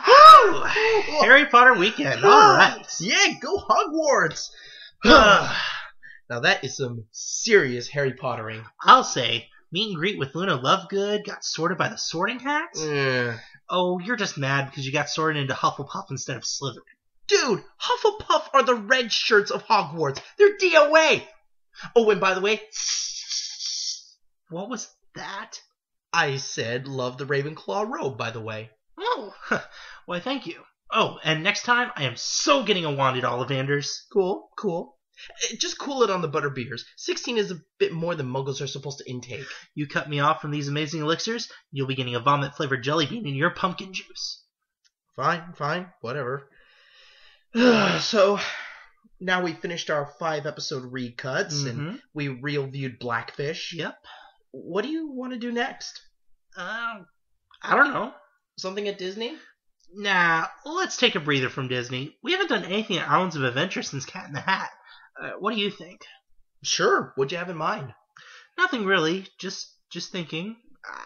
Woo! Harry Potter weekend. All right. Yeah, go Hogwarts. Now that is some serious Harry Pottering. I'll say, meet and greet with Luna Lovegood got sorted by the Sorting Hats? Yeah. Oh, you're just mad because you got sorted into Hufflepuff instead of Slytherin. Dude, Hufflepuff are the red shirts of Hogwarts. They're DOA. Oh, and by the way, What was that? I said love the Ravenclaw robe, by the way. Oh, why thank you. Oh, and next time I am so getting a wand at Ollivanders. Cool. Just cool it on the butterbeers. 16 is a bit more than muggles are supposed to intake. You cut me off from these amazing elixirs, you'll be getting a vomit-flavored jelly bean in your pumpkin juice. Fine, whatever. So, now we finished our 5-episode recuts, and we reviewed Blackfish. Yep. What do you want to do next? I don't know. Something at Disney? Nah, let's take a breather from Disney. We haven't done anything at Islands of Adventure since Cat in the Hat. What do you think? Sure. What'd you have in mind? Nothing really. Just thinking.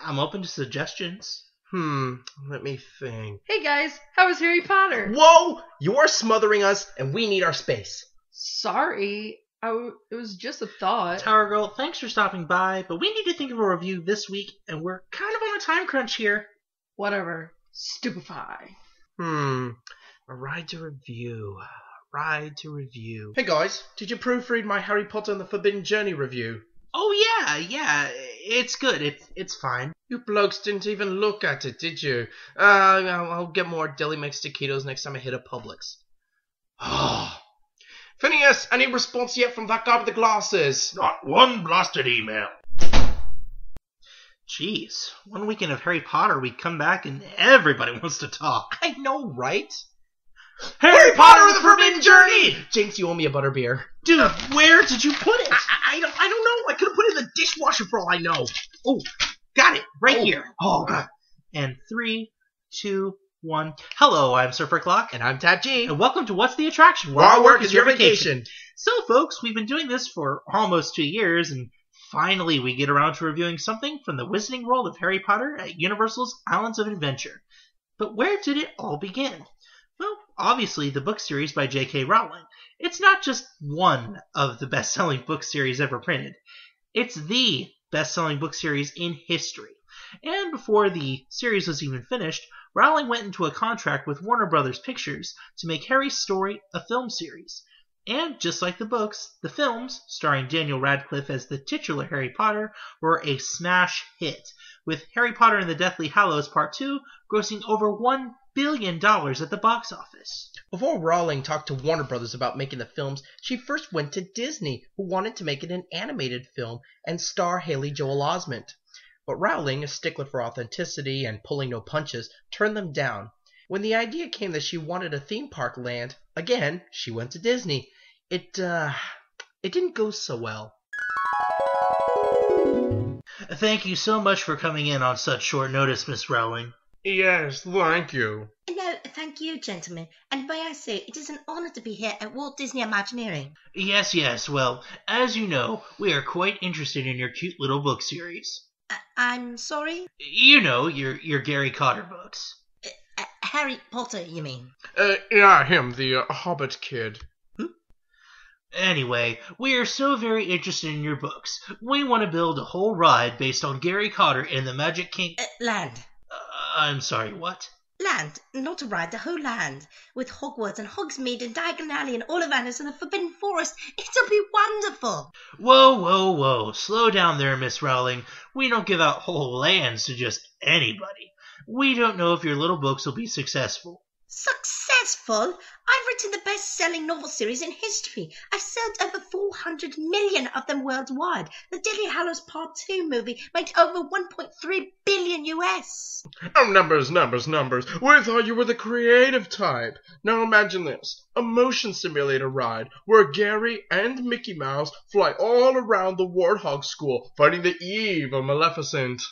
I'm open to suggestions. Let me think. Hey guys, how was Harry Potter? Whoa! You're smothering us, and we need our space. Sorry, it was just a thought. Tower Girl, thanks for stopping by, but we need to think of a review this week, and we're kind of on a time crunch here. Whatever. Stupefy. A ride to review. Hey guys, did you proofread my Harry Potter and the Forbidden Journey review? Oh yeah, it's good. It's fine. You blokes didn't even look at it, did you? I'll get more deli mix taquitos next time I hit a Publix. Phineas, any response yet from that guy with the glasses? Not one blasted email. Jeez, one weekend of Harry Potter, we come back and everybody wants to talk. I know, right? Harry Potter and the Forbidden Journey! Jinx, you owe me a butterbeer. Dude, where did you put it? I don't know. I could have put it in the dishwasher for all I know. Oh, got it, right here. Oh, God. And 3, 2, 1. Hello, I'm SurferClock. And I'm TAP-G. And welcome to What's the Attraction? Where our work is your vacation. So, folks, we've been doing this for almost 2 years, and finally we get around to reviewing something from the Wizarding World of Harry Potter at Universal's Islands of Adventure. But where did it all begin? Well, obviously, the book series by J.K. Rowling. It's not just one of the best-selling book series ever printed. It's the best-selling book series in history. And before the series was even finished, Rowling went into a contract with Warner Brothers Pictures to make Harry's story a film series. And just like the books, the films, starring Daniel Radcliffe as the titular Harry Potter, were a smash hit, with Harry Potter and the Deathly Hallows Part 2 grossing over $1 billion at the box office. Before Rowling talked to Warner Brothers about making the films, she first went to Disney, who wanted to make it an animated film and star Haley Joel Osment. But Rowling, a stickler for authenticity and pulling no punches, turned them down. When the idea came that she wanted a theme park land, again, she went to Disney. It didn't go so well. Thank you so much for coming in on such short notice, Miss Rowling. Yes, thank you. No, thank you, gentlemen. And may I say, it is an honor to be here at Walt Disney Imagineering. Yes. Well, as you know, we are quite interested in your cute little book series. I'm sorry? You know, your Gary Cotter books. Harry Potter, you mean? Yeah, him, the Hobbit kid. Anyway, we are so very interested in your books. We want to build a whole ride based on Gary Cotter and the Magic King... Land. I'm sorry, what? Land, not a ride, the whole land. With Hogwarts and Hogsmeade and Diagon Alley and Ollivanders and the Forbidden Forest. It'll be wonderful. Whoa. Slow down there, Miss Rowling. We don't give out whole lands to just anybody. We don't know if your little books will be successful. Successful? I've written the best-selling novel series in history. I've sold over 400 million of them worldwide. The Deathly Hallows Part 2 movie made over 1.3 billion US. Oh, numbers. We thought you were the creative type. Now imagine this. A motion simulator ride where Gary and Mickey Mouse fly all around the Warthog School fighting the evil Maleficent.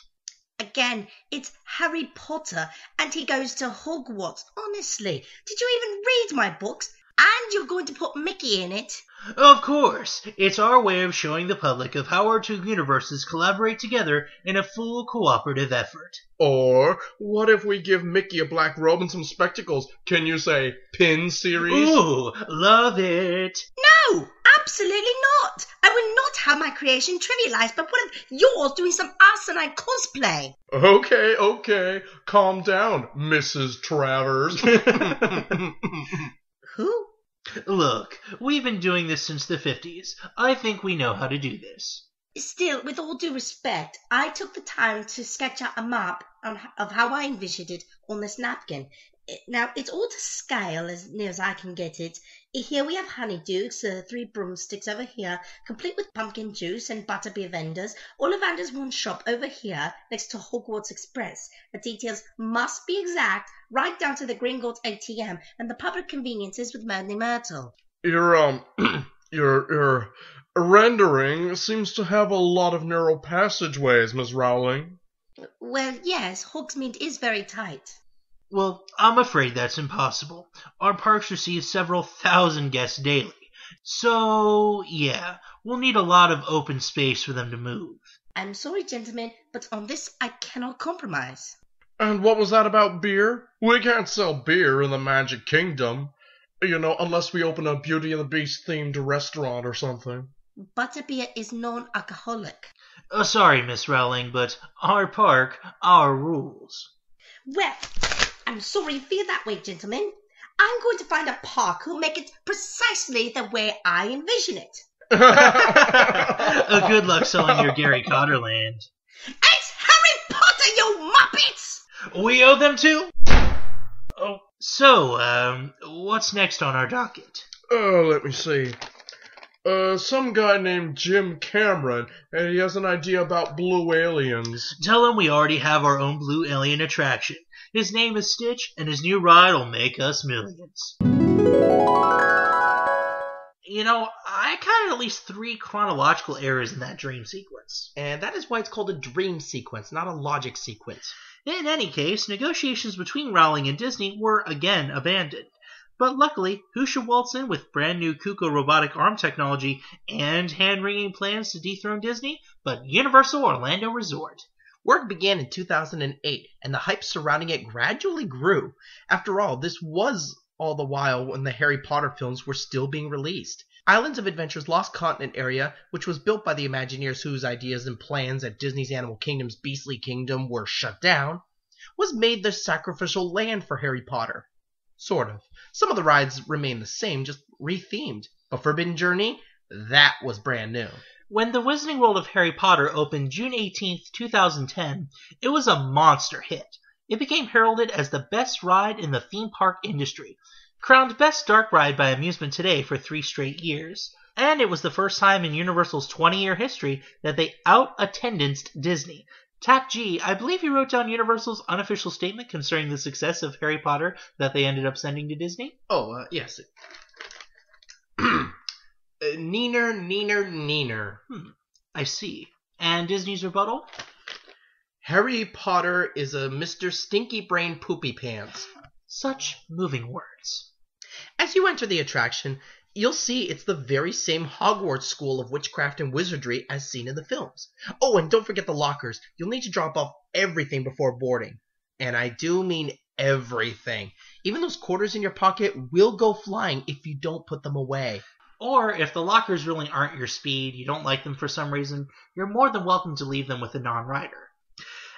Again, it's Harry Potter, and he goes to Hogwarts. Honestly, did you even read my books? And you're going to put Mickey in it? Of course, it's our way of showing the public of how our two universes collaborate together in a full cooperative effort. Or what if we give Mickey a black robe and some spectacles? Can you say pin series? Ooh, love it. No, absolutely not. I will not have my creation trivialized by one of yours doing some asinine cosplay. Okay. Calm down, Mrs. Travers. Who? Look, we've been doing this since the 50s. I think we know how to do this. Still, with all due respect, I took the time to sketch out a map of how I envisioned it on this napkin. Now, it's all to scale as near as I can get it. Here we have honeydukes, 3 broomsticks over here, complete with pumpkin juice and butterbeer vendors. Ollivander's one shop over here, next to Hogwarts Express. The details must be exact, right down to the Gringotts ATM and the public conveniences with Myrtle Myrtle. Your rendering seems to have a lot of narrow passageways, Miss Rowling. Well, yes, Hogsmeade is very tight. Well, I'm afraid that's impossible. Our parks receive several thousand guests daily. So, yeah, we'll need a lot of open space for them to move. I'm sorry, gentlemen, but on this I cannot compromise. And what was that about beer? We can't sell beer in the Magic Kingdom. Unless we open a Beauty and the Beast themed restaurant or something. Butterbeer is non-alcoholic. Sorry, Miss Rowling, but our park, our rules. Well, I'm sorry you feel that way, gentlemen. I'm going to find a park who'll make it precisely the way I envision it. Good luck selling your Gary Cotter land. It's Harry Potter, you muppets! We owe them too? Oh, so, what's next on our docket? Let me see. Some guy named Jim Cameron, and he has an idea about blue aliens. Tell him we already have our own blue alien attraction. His name is Stitch, and his new ride will make us millions. I counted at least 3 chronological errors in that dream sequence. And that is why it's called a dream sequence, not a logic sequence. In any case, negotiations between Rowling and Disney were again abandoned. But luckily, who should waltz in with brand new Kuko robotic arm technology and hand-wringing plans to dethrone Disney but Universal Orlando Resort? Work began in 2008, and the hype surrounding it gradually grew. After all, this was all the while when the Harry Potter films were still being released. Islands of Adventure's Lost Continent area, which was built by the Imagineers whose ideas and plans at Disney's Animal Kingdom's Beastly Kingdom were shut down, was made the sacrificial land for Harry Potter. Sort of. Some of the rides remain the same, just rethemed. But Forbidden Journey, that was brand new. When the Wizarding World of Harry Potter opened June 18, 2010, it was a monster hit. It became heralded as the best ride in the theme park industry, crowned Best Dark Ride by Amusement Today for 3 straight years. And it was the first time in Universal's 20-year history that they out-attendanced Disney. TAP-G, I believe you wrote down Universal's unofficial statement concerning the success of Harry Potter that they ended up sending to Disney? Yes. Neener. I see. And Disney's rebuttal? Harry Potter is a Mr. Stinky Brain Poopy Pants. Such moving words. As you enter the attraction, you'll see it's the very same Hogwarts school of witchcraft and wizardry as seen in the films. Oh, and don't forget the lockers. You'll need to drop off everything before boarding. And I do mean everything. Even those quarters in your pocket will go flying if you don't put them away. Or if the lockers really aren't your speed, you don't like them for some reason, you're more than welcome to leave them with a non-rider.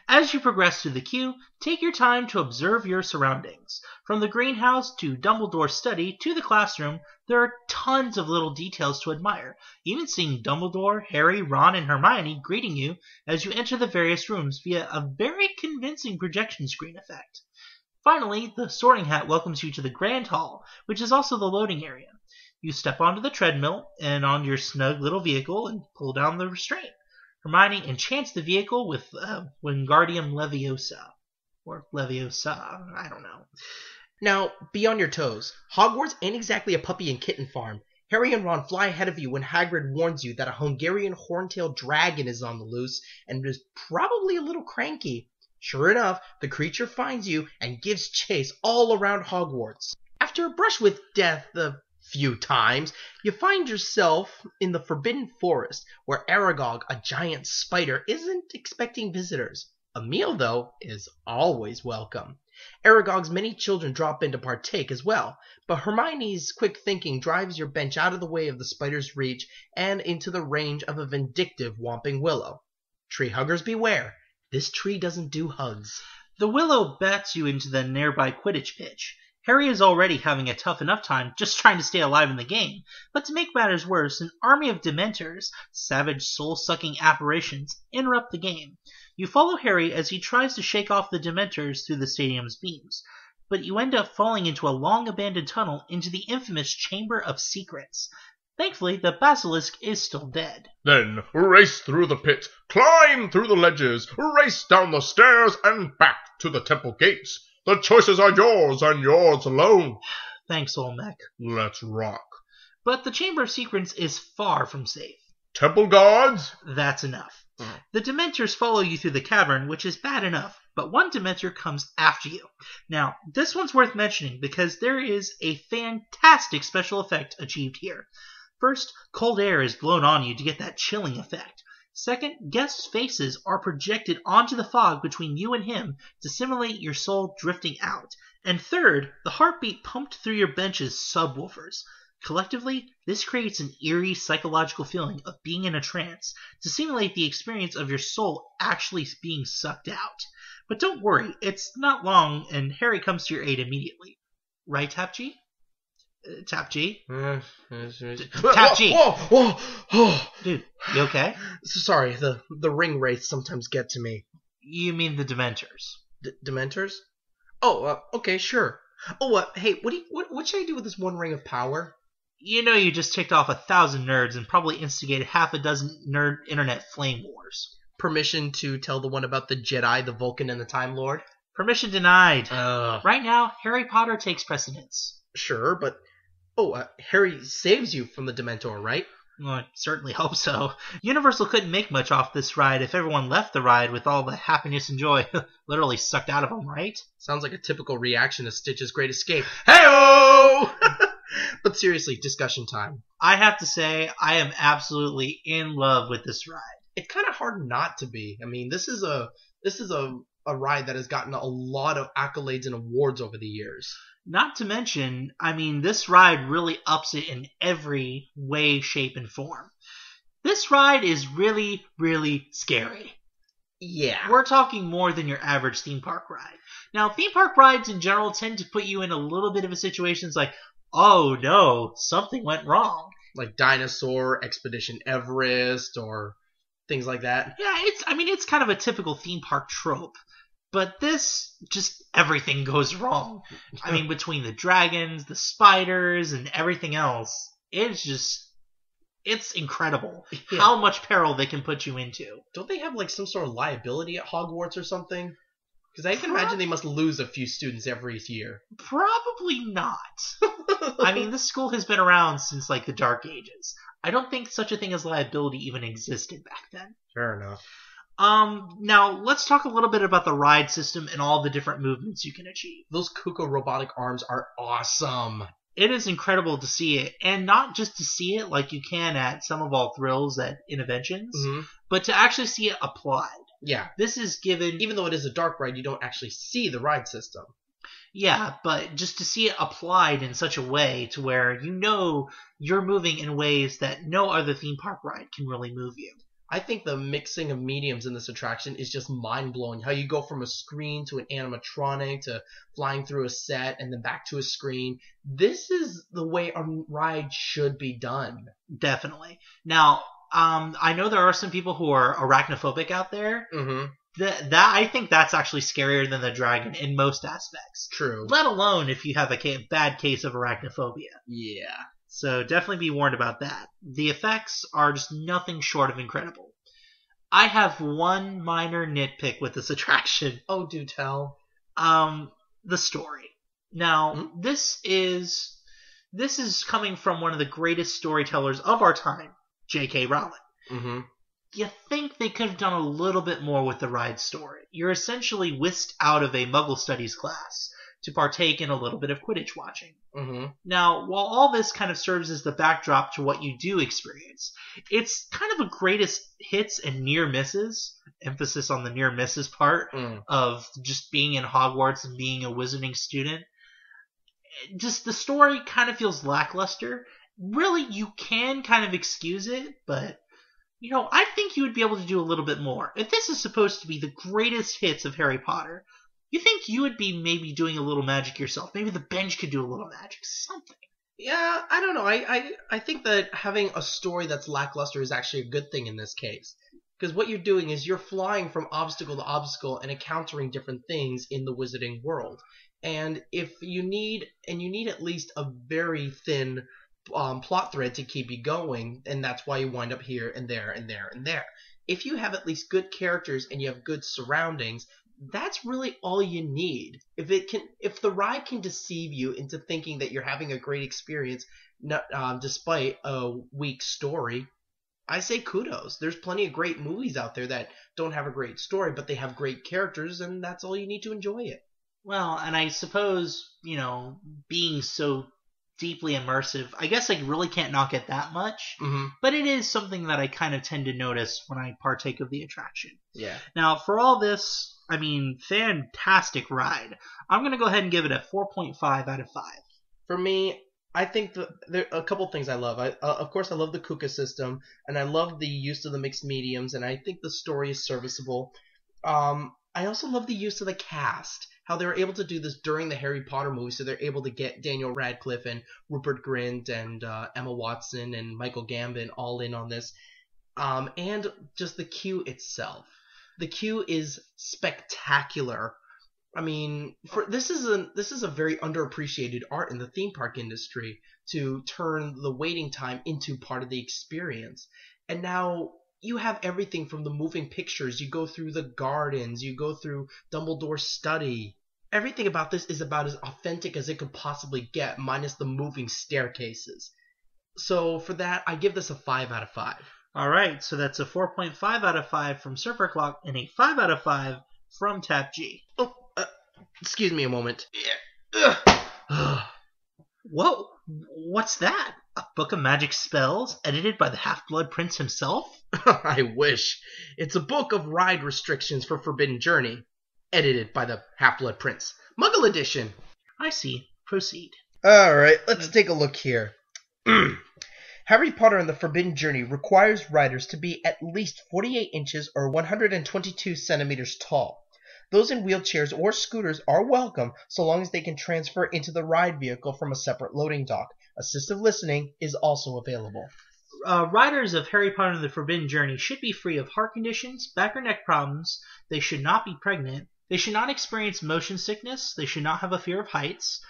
As you progress through the queue, take your time to observe your surroundings. From the greenhouse to Dumbledore's study to the classroom, there are tons of little details to admire, even seeing Dumbledore, Harry, Ron, and Hermione greeting you as you enter the various rooms via a very convincing projection screen effect. Finally, the Sorting Hat welcomes you to the Grand Hall, which is also the loading area. You step onto the treadmill and onto your snug little vehicle and pull down the restraint. Hermione enchants the vehicle with Wingardium Leviosa. Or Leviosa, I don't know. Now, be on your toes. Hogwarts ain't exactly a puppy and kitten farm. Harry and Ron fly ahead of you when Hagrid warns you that a Hungarian horntail dragon is on the loose and is probably a little cranky. Sure enough, the creature finds you and gives chase all around Hogwarts. After a brush with death, the few times, you find yourself in the Forbidden Forest, where Aragog, a giant spider, isn't expecting visitors. A meal, though, is always welcome. Aragog's many children drop in to partake as well, but Hermione's quick thinking drives your bench out of the way of the spider's reach and into the range of a vindictive Whomping Willow. Tree huggers beware. This tree doesn't do hugs. The willow bats you into the nearby Quidditch pitch. Harry is already having a tough enough time just trying to stay alive in the game, but to make matters worse, an army of Dementors, savage soul-sucking apparitions, interrupt the game. You follow Harry as he tries to shake off the Dementors through the stadium's beams, but you end up falling into a long-abandoned tunnel into the infamous Chamber of Secrets. Thankfully, the basilisk is still dead. Then race through the pit, climb through the ledges, race down the stairs, and back to the temple gates. The choices are yours, and yours alone. Thanks, Olmec. Let's rock. But the Chamber of Secrets is far from safe. Temple guards? That's enough. The Dementors follow you through the cavern, which is bad enough, but one Dementor comes after you. Now, this one's worth mentioning because there is a fantastic special effect achieved here. First, cold air is blown on you to get that chilling effect. Second, guests' faces are projected onto the fog between you and him to simulate your soul drifting out. And third, the heartbeat pumped through your bench's subwoofers. Collectively, this creates an eerie psychological feeling of being in a trance to simulate the experience of your soul actually being sucked out. But don't worry, it's not long and Harry comes to your aid immediately. Right, TAP-G? TAP-G? TAP-G! Whoa! Dude, you okay? Sorry, the ring wraiths sometimes get to me. You mean the Dementors. Dementors? Oh, okay, sure. Oh, hey, what should I do with this one ring of power? You know you just ticked off 1,000 nerds and probably instigated half a dozen nerd internet flame wars. Permission to tell the one about the Jedi, the Vulcan, and the Time Lord? Permission denied. Right now, Harry Potter takes precedence. Sure, but... Harry saves you from the Dementor, right? Well, I certainly hope so. Universal couldn't make much off this ride if everyone left the ride with all the happiness and joy literally sucked out of them, right? Sounds like a typical reaction to Stitch's Great Escape. Hey-oh! But seriously, discussion time. I have to say, I am absolutely in love with this ride. It's kind of hard not to be. I mean, this is a ride that has gotten a lot of accolades and awards over the years. Not to mention, I mean, this ride really ups it in every way, shape, and form. This ride is really, really scary. Yeah. We're talking more than your average theme park ride. Now, theme park rides in general tend to put you in a little bit of a situation like, oh no, something went wrong. Like Dinosaur, Expedition Everest, or things like that. Yeah, it's kind of a typical theme park trope. But this, just everything goes wrong. I mean, between the dragons, the spiders, and everything else, it's incredible how much peril they can put you into. Don't they have like some sort of liability at Hogwarts or something? Because I can imagine they must lose a few students every year. Probably not. I mean, this school has been around since like the Dark Ages. I don't think such a thing as liability even existed back then. Fair enough. Now, let's talk a little bit about the ride system and all the different movements you can achieve. Those Kuko robotic arms are awesome. It is incredible to see it, and not just to see it like you can at Some of All Thrills at Innoventions, but to actually see it applied. Yeah. This is given... Even though it is a dark ride, you don't actually see the ride system. Yeah, but just to see it applied in such a way to where you know you're moving in ways that no other theme park ride can really move you. I think the mixing of mediums in this attraction is just mind-blowing. How you go from a screen to an animatronic to flying through a set and then back to a screen. This is the way a ride should be done. Definitely. Now, I know there are some people who are arachnophobic out there. Mm-hmm. That I think that's actually scarier than the dragon in most aspects. True. Let alone if you have a bad case of arachnophobia. Yeah. So definitely be warned about that. The effects are just nothing short of incredible. I have one minor nitpick with this attraction. Oh, do tell. The story. Now, this is coming from one of the greatest storytellers of our time, J.K. Rowling. Mm-hmm. You think they could have done a little bit more with the ride story. You're essentially whisked out of a Muggle Studies class to partake in a little bit of Quidditch watching. Mm-hmm. Now, while all this kind of serves as the backdrop to what you do experience, it's kind of a greatest hits and near misses, emphasis on the near misses part, of just being in Hogwarts and being a wizarding student. Just the story kind of feels lackluster. Really, you can kind of excuse it, but I think you would be able to do a little bit more. If this is supposed to be the greatest hits of Harry Potter, you think you would be maybe doing a little magic yourself. Maybe the bench could do a little magic, something. Yeah, I don't know. I think that having a story that's lackluster is actually a good thing in this case. Because what you're doing is you're flying from obstacle to obstacle and encountering different things in the wizarding world. And if you need at least a very thin plot thread to keep you going, and that's why you wind up here and there and there and there. If you have at least good characters and you have good surroundings, that's really all you need. If the ride can deceive you into thinking that you're having a great experience, despite a weak story, I say kudos. There's plenty of great movies out there that don't have a great story, but they have great characters, and that's all you need to enjoy it. Well, and I suppose, being so deeply immersive, I guess I really can't knock it that much, but it is something that I kind of tend to notice when I partake of the attraction. Yeah. Now, for all this, fantastic ride. I'm going to go ahead and give it a 4.5 out of 5. For me, I think there are a couple things I love. Of course, I love the Kuka system, and I love the use of the mixed mediums, and I think the story is serviceable. I also love the use of the cast, how they were able to do this during the Harry Potter movie, so they're able to get Daniel Radcliffe and Rupert Grint and Emma Watson and Michael Gambon all in on this, and just the queue itself. The queue is spectacular. I mean, this is a very underappreciated art in the theme park industry, to turn the waiting time into part of the experience. And now you have everything from the moving pictures. You go through the gardens. You go through Dumbledore's study. Everything about this is about as authentic as it could possibly get, minus the moving staircases. So for that, I give this a 5 out of 5. All right, so that's a 4.5 out of 5 from SurferClock and a 5 out of 5 from TAP-G. Oh, excuse me a moment. Whoa, what's that? A book of magic spells edited by the Half-Blood Prince himself? I wish. It's a book of ride restrictions for Forbidden Journey, edited by the Half-Blood Prince. Muggle edition. I see. Proceed. All right, let's take a look here. Harry Potter and the Forbidden Journey requires riders to be at least 48 inches or 122 centimeters tall. Those in wheelchairs or scooters are welcome so long as they can transfer into the ride vehicle from a separate loading dock. Assistive listening is also available. Riders of Harry Potter and the Forbidden Journey should be free of heart conditions, back or neck problems. They should not be pregnant. They should not experience motion sickness. They should not have a fear of heights.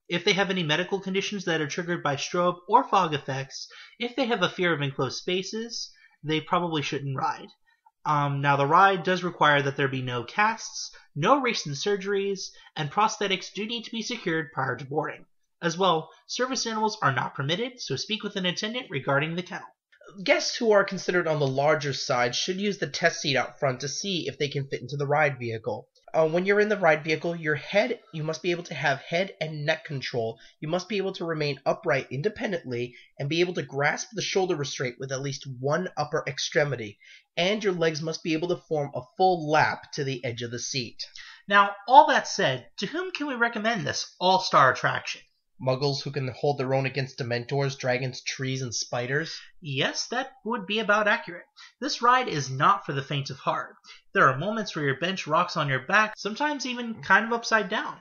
If they have any medical conditions that are triggered by strobe or fog effects, if they have a fear of enclosed spaces, they probably shouldn't ride. Now, the ride does require that there be no casts, no recent surgeries, and prosthetics do need to be secured prior to boarding. As well, service animals are not permitted, so speak with an attendant regarding the kennel. Guests who are considered on the larger side should use the test seat out front to see if they can fit into the ride vehicle. When you're in the ride vehicle, you must be able to have head and neck control. You must be able to remain upright independently and be able to grasp the shoulder restraint with at least one upper extremity. And your legs must be able to form a full lap to the edge of the seat. Now, all that said, to whom can we recommend this all-star attraction? Muggles who can hold their own against Dementors, dragons, trees, and spiders? Yes, that would be about accurate. This ride is not for the faint of heart. There are moments where your bench rocks on your back, sometimes even kind of upside down.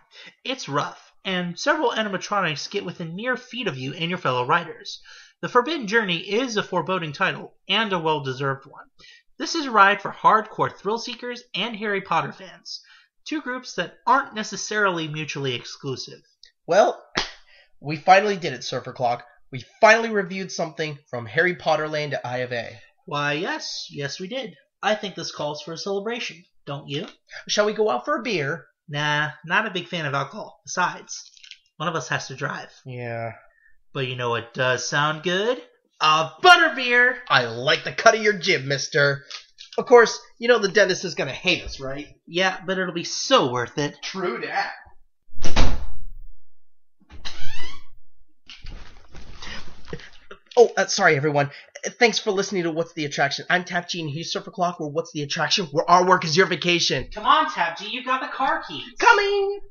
It's rough, and several animatronics get within mere feet of you and your fellow riders. The Forbidden Journey is a foreboding title, and a well-deserved one. This is a ride for hardcore thrill-seekers and Harry Potter fans, two groups that aren't necessarily mutually exclusive. Well, we finally did it, SurferClock. We finally reviewed something from Harry Potter Land to I of A. Why, yes we did. I think this calls for a celebration, don't you? Shall we go out for a beer? Nah, not a big fan of alcohol. Besides, one of us has to drive. Yeah. But you know what does sound good? A butterbeer! I like the cut of your jib, mister. Of course, you know the dentist is going to hate us, right? Yeah, but it'll be so worth it. True that. Sorry, everyone. Thanks for listening to What's the Attraction. I'm TAP-G, and here's SurferClock, where What's the Attraction? Where our work is your vacation. Come on, TAP-G, you've got the car keys. Coming!